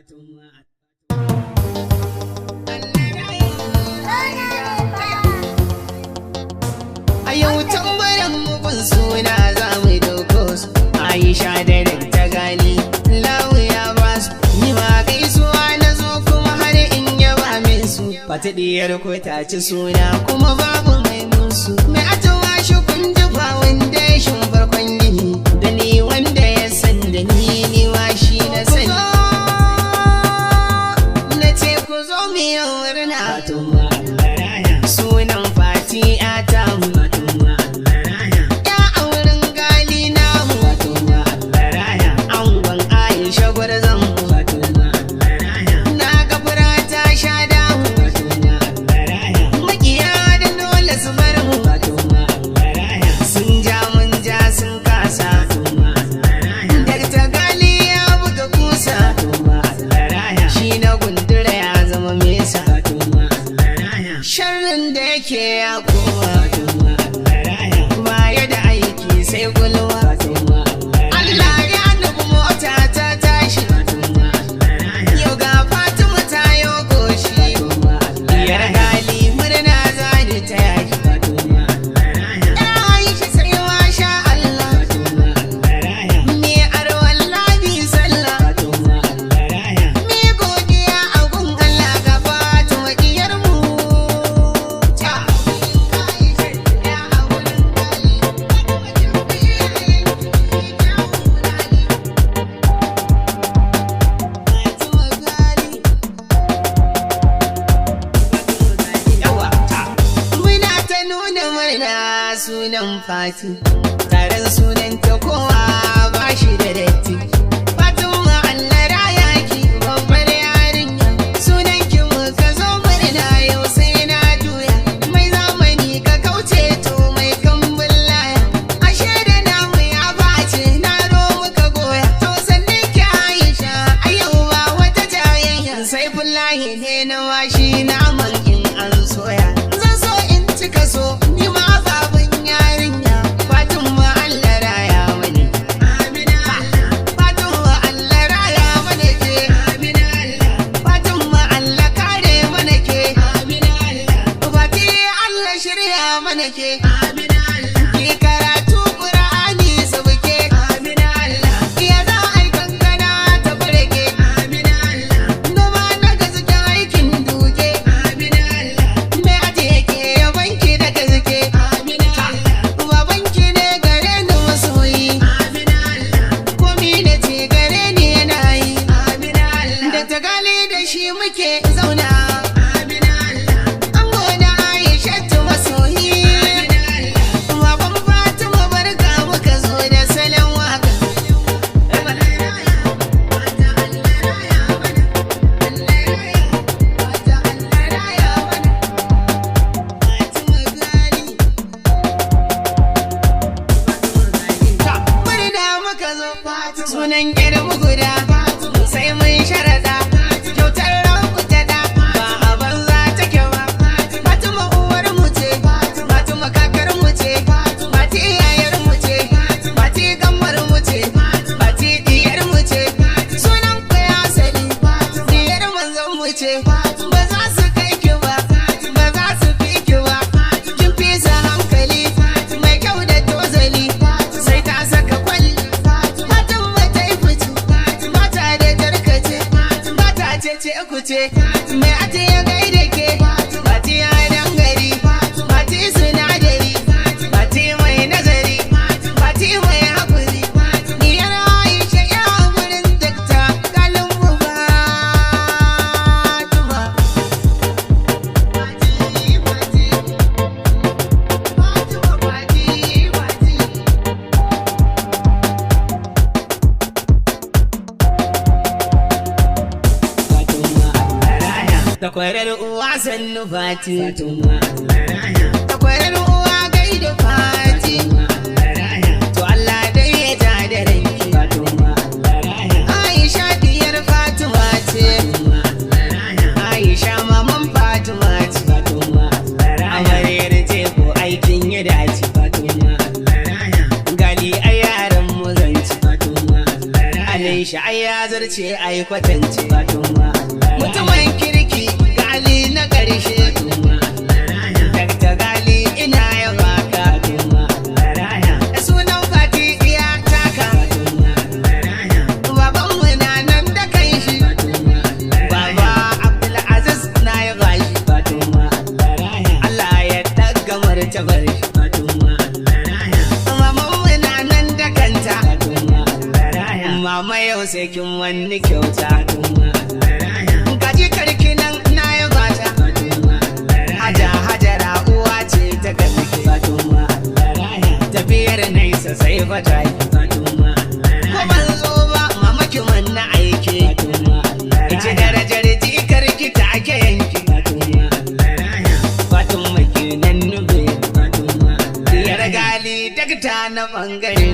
A yau tambayan mugun suna za mu dauko su. Aisha da ta gani lawu ya ba su. Ni ma gaisuwa na zo kuma har in yaba min su. Fati diyar ko ta ci suna kuma babu mai musu. Mai atawa shi kun jifa wanda ya shin farkon gini. Da ni wanda ya san da ni ma shi na sani. Na ce ku zo mu yi murna. Sunan Fati ta mu. Sharrin da yake ya kowa baya da aiki sai gulwa. Allah ya nufi mota ta tashi yau ga Fatima ta yi goshi. Diyar gali murna za ni ta yaki. Ya Aisha sai masha Allah me arwan labi sallah me godiya a gun Allah ga Fatima diyar mu. Sunan Fati taron sunan ta kowa ba shi da datti. Fatima Allah raya ki babbar yarinya. Sunan ki muka zo murna yau sai na juya. Mai zamani ka kauce to mai kambun laya. Ashe da namu ya bace na ro muka goya. To sannan ki Aisha a yau ba wata jayayya. Sai Fulahi ne na washi naman in an soya. Zan so in cika so ni ma ke ki karatu Qur'ani sabuke ya za a yi kankana ta barke noma na gaske aikin duke me aje yake ya banki da gaske wa banki ne gare ni masoyi komi da ce gare ni yana yi da ta gali da shi muke zauna. Sunan girmu guda sai mun sharaɗa kyautar ranku ta da ba a banza take ba. Fatima uwar mu ce, Fatima kakar mu ce, Fati iyayar mu ce, Fati gammar mu ce, Fati diyar mu ce. Sunan ku ya sani diyar manzon mu ce. Ba za su kai ki ba, ba za su fi ki ba. Kin fi sa hankali mai kyau da tozali sai ta saka kwalli. Ce ku ce mai ati ya gaida ke Fati ya dangari Fati sinadari Fati mai nazari Fati mai haƙuri diyar Aisha ya haƙurin dakta kalin mu Fatima. Ta kwarar uwa sannu Fati, ta kwarar uwa gaida Fati. To Allah dai ya ja da ranki. Aisha diyar Fatima ce, Aisha maman Fatima ce. Amaryar ce ko aikin ya dace. Gali a yaran mu zance. Aisha ai ya zarce ai yi kwatance. Mutumin kirki gali na ƙarshe. Dakta gali ina ya baka. Sunan Fati iya taka. Babanmu na nan da kanshi. Baba Abdulaziz na ya bashi. Allah ya daga martabar shi. Mamanmu na nan da kanta. Mama yau sai kin wani kyauta. Gaji karki nan na ya bata. Hajara uwa ce ta gaske. Tafiyar nesa sai fata yi. Ko ban zo ba mamaki manna aiki. Ice darajar jikar ki ta ake yanki. Fatima kenan nube. Diyar gali dakta na bangare.